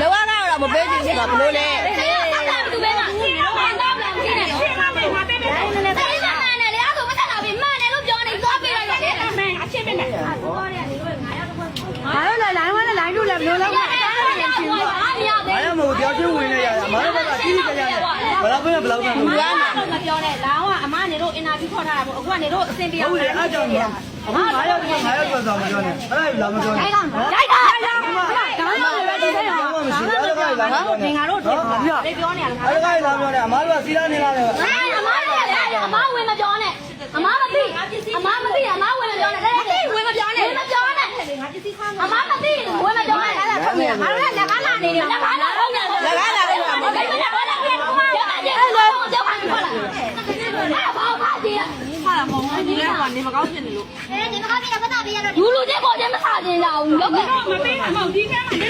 လောကတော့မပေးချင်ဘူးဘလို့လဲဘာလို့လဲလိုင်းဝဲလိုင်းတို့လည်းဘလို့လဲဘာလို့မပြောချင်းဝင်နေရတာမတော်ကကြီးကြီးကြရတယ်ဘယ်လောက်ပဲဘယ်လောက်ပဲလူရမ်းတယ်မပြောနဲ့လောင်းကအမနေတို့အင်တာဗျူးခေါ်ထားတာပေါ့အခုကနေတို့အစင်ပြအောင်ဟုတ်တယ်အားကြောင့်အခု9ရောက်ပြောတော့မပြောနဲ့အဲ့ဒါလာမပြောနဲ့ရိုက်တာဒါမှမဟုတ်လည်းဒီထဲမှာမရှိဘူးအဲ့ဒါကလာမပြောနဲ့ငါတို့ပြောနေပြောနေရလားအဲ့ဒါကလာပြောနေအမားတို့ကစီးလာနေလားအမားဝင်မပြောနဲ့အမားမသိအမားဝင်မပြောနဲ့ဝင်မပြောနဲ့အမားမသိဝင်မပြောနဲ့အဲ့ဒါထုတ်နေငါတို့ကလက်ကားလာနေတယ်လက်ကားလာတော့လက်ကားလာတယ်ဘာလို့လဲဘာလို့လဲအဲ့လိုကြောက်ခိုင်းခေါ်လာအဲ့ဘာမှမသိရဟာမဟုတ်ဘူးဒီကကနေမကောင်းဖြစ်နေလို့နေမကောင်းဖြစ်ရပတ်တာပေးရတော့လူလူချင်းပေါ်ချင်းမစားချင်းရအောင်လောက်ကမပေးမှာမဟုတ်ဒီကမှာန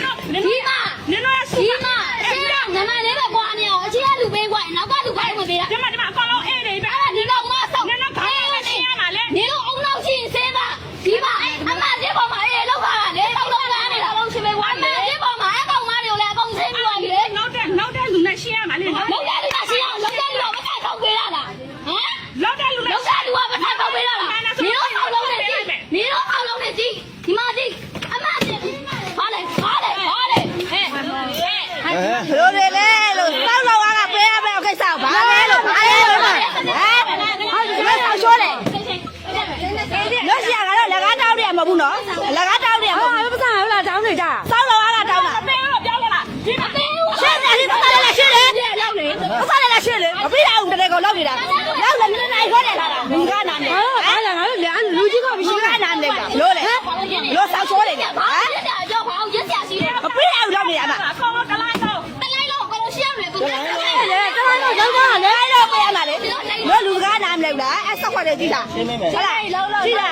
င်တို့ရှင်းရနမလေးပဲကွာနေအောင်အချင်းကလူပေးကွာနောက်ကလူခိုင်းမပေးတာဒီမှာအကောင်လုံးအေးနေပဲအဲ့ဒါဒီတော့မဆောက်နင်တို့ခိုင်းနေရှင်းရမှာလေနင်တို့အုံနောက်ချင်းစင်းပါဒီမှာအမချင်းပေါ်မှာအေးလောက်ခါလေလောက်လောက်လာနေတာလုံးချင်းပဲဝါမချင်းပေါ်မှာအကောင်မတွေကိုလည်းအကုန်စင်းပြီးသွားပြီလေနောက်တဲ့လူနဲ့ရှင်းရမှာလေနောက်တဲ့လူကရှင်းအောင်လောက်တဲ့လူကမထိုက်တော့ပေးရတာဟမ်လောက်တဲ့လူကမထိုက်တော့ပေးရတာနင်တို့အောက်လုံးနဲ့ကြည့်ဒီမှာကြည့်အမချင်းဟာလေဟဲ့လို့လေလို့စောက်လောက်အားကပေးရမယ်ကိစ္စဘာလဲလို့ဘာလဲလို့ဟမ်ဟုတ်ဒီမှာဆောက်ရှိုးတယ်လို့ရှိရကတော့လက်ကားတောင်းရမှာဘူးနော်လက်ကားတောင်းရမှာဟာမစားဘူးလားတောင်းနေကြစောက်လောက်အားကတောင်းတာအပေးတော့ပြောင်းလာလားဒီမပေးဘူးရှင်းတယ်ဒီပတ်လည်းရှင်းတယ်ရောက်လေပတ်လည်းရှင်းလေမပြီးအောင်တကယ်ကိုလောက်နေတာရောက်လေနည်းနိုင်ခေါ်တယ်လားလူကနာနေဟာလာငါတို့လည်းလူကြီးကမရှိကနာနေလို့လေလို့ဆောက်ရှိုးတယ်ဟမ်ကြောက်ပါအောင်ရက်စရာရှိတယ်မပြီးအောင်လောက်နေရမှာအကောင်ကတလိုက်တော့အကောင်ရှင်းရမယ်သူကတလိုက်တော့ရောက်တာလေတော့ပေးရမှာလေလို့လူကားနာမလဲလားအဲ့ဆောက်ခွက်တွေကြည့်တာဟုတ်လားကြည့်တာ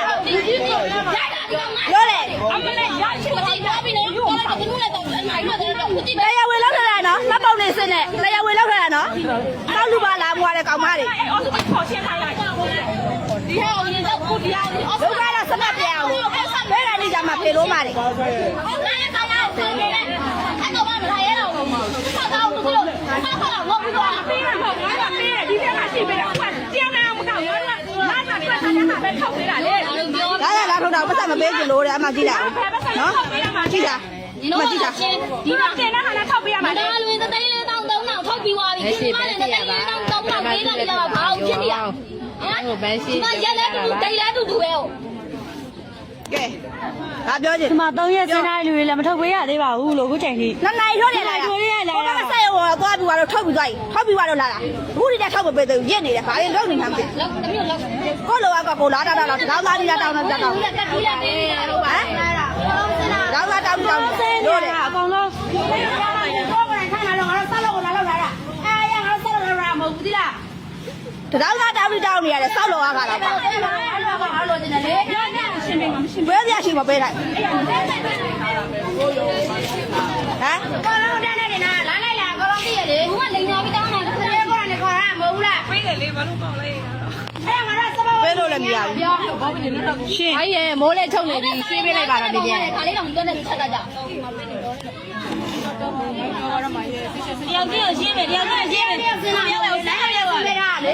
လို့လေအမလေးရရှိမကြည့်တော့ပြီလေယူအောင်ဆောက်ဘူးလေတော့နိုင်တော့တယ်တော့ဒီလေရဝေလောက်ထလာနော်မပေါက်နေစင်းနဲ့လေရဝေလောက်ထလာနော်တောက်လူပါလာမွားတဲ့ကောင်မတွေအော်သူခေါ်ရှင်းထားလိုက်ဒီဟဲ့အောင်ရင်တော့ကိုတရားအော်သူကတော့စနပ်ပြအောင်ဘယ်ကနေကြမှာဖေလို့မာတယ်ဟုတ်ကဲ့ကောင်မဖေတယ်အဲ့တော့မလာရတော့ဘူးဆောက်တော့သူတို့ဆောက်တော့ငေါ့ပြီးတော့ပေးမှာမဟုတ်ငါကပေးတယ်ဒီထဲမှာရှိပေးတယ်ဟုတ်ကျင်းနေအောင်မကောက်ရောလာတာပြတ်ထားတာပဲထုတ်ပေးတာလေဒါလာထုတ်တာပတ်သက်မပေးကြလို့တဲ့အမှကြည့်လိုက်နော်ကြည့်တာမကြည့်တာဒီမှာတင်တဲ့ဟာနဲ့ထုတ်ပေးရမှာလေဒါလွင်သိန်းလေးတောင်း3000ထုတ်ပြီးသွားပြီဒီမှာလည်းသိန်းလေးတောင်း3000ပေးတာလည်းဘာအောင်ဖြစ်နေရဟမ်ဘယ်ရှိဒီမှာရက်လည်းတူတိတ်လည်းတူပဲဟုတ်ကဲဘာပြောချင်ဒီမှာ3ရက်စင်းတိုင်းလူတွေလည်းမထုတ်ပေးရသေးပါဘူးလို့ခုချိန်ကြီးနှစ်နိုင်ထုတ်တယ်လားထုတ်ရလားဘာမှဆက်ရောသွားပြီးတော့ထုတ်ပြီးသွားပြီထုတ်ပြီးတော့လာတာအခုဒီတက်ထုတ်မပေးသေးဘူးရစ်နေတယ်ဘာလဲလုံးနေမှာမသိလောက်တမျိုးလောက်ကိုလိုကကိုလာတာတော့တောင်းသားလေးတောင်းတော့တောင်းတက်ပြီးလာတယ်ဟုတ်ပါတောင်းတောင်းလို့လေအကောင်လုံးကိုယ်ကခိုင်းလာတော့ငါတို့ဆက်လို့လာလောက်လာတာအားရငါတို့ဆက်လို့လာမဟုတ်ဘူးဒီလားတောင်းတောင်းနေရတယ်စောက်လောကလာပါအဲ့လိုကျင်တယ်လေရှင်းပေးမှာမရှိဘူးဘယ်ရရှိမပေးလိုက်ဟမ်ကောလုံးတက်နေနာလာလိုက်လာကောလုံးပြည့်ရတယ်ဘူးကလိန်ညာပြီးတောင်းတာခလေးကောကနေခေါ်တာမဟုတ်ဘူးလားပေးတယ်လေဘာလို့ကောင်းလဲအဲ့ငါတို့စပါးပေးလို့လည်းမရဘူးပြောဘာဖြစ်နေလဲရှင်းအဲ့ရဲ့မိုးလေးထုတ်နေပြီဆေးပေးလိုက်ပါတော့ဒီပြန်ခါလေးတော့တွန်းနေချက်တတ်ကြတယောက်တည်းရှင်းမယ်တယောက်တည်းရှင်းမယ်စဉ်းစားပြောလိုက်ဆက်ပြောပါလေလေ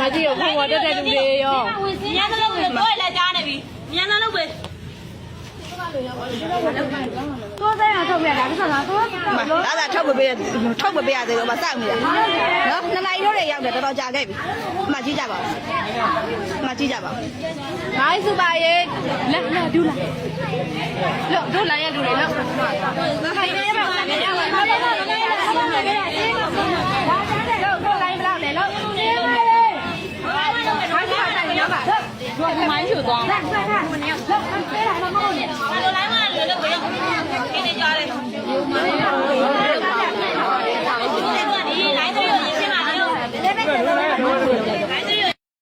မကြည့်ဘူးခေါ်တက်တဲ့လူတွေရောညနေလုံးတော့လည်းကြားနေပြီညနေလုံးပဲကိုယ်ဆိုင်အောင်ထုတ်ပြတာဒီဆောင်တော့လာထုတ်မပေးရသေးဘူးမစောက်နေတာနော်နှစ်နိုင်တို့တွေရောက်တယ်တော်တော်ကြာခဲ့ပြီအမှကြည့်ကြပါဦးအမှကြည့်ကြပါဦးဂိုင်းစူပါရဲ့လက်ဒူလာလို့တို့လာရလူတွေလို့ခိုင်နေပါဦးနေရပါဘာလို့လဲလို့လိုင်းဘလောက်လဲလို့မိုင်းချူသွားလက်ဆွဲထားမနေရောက်လက်ဆွဲထားမမဟုတ်နဲ့ဘာလို့လိုင်းမလဲလို့ပြောင်းနေကြတယ်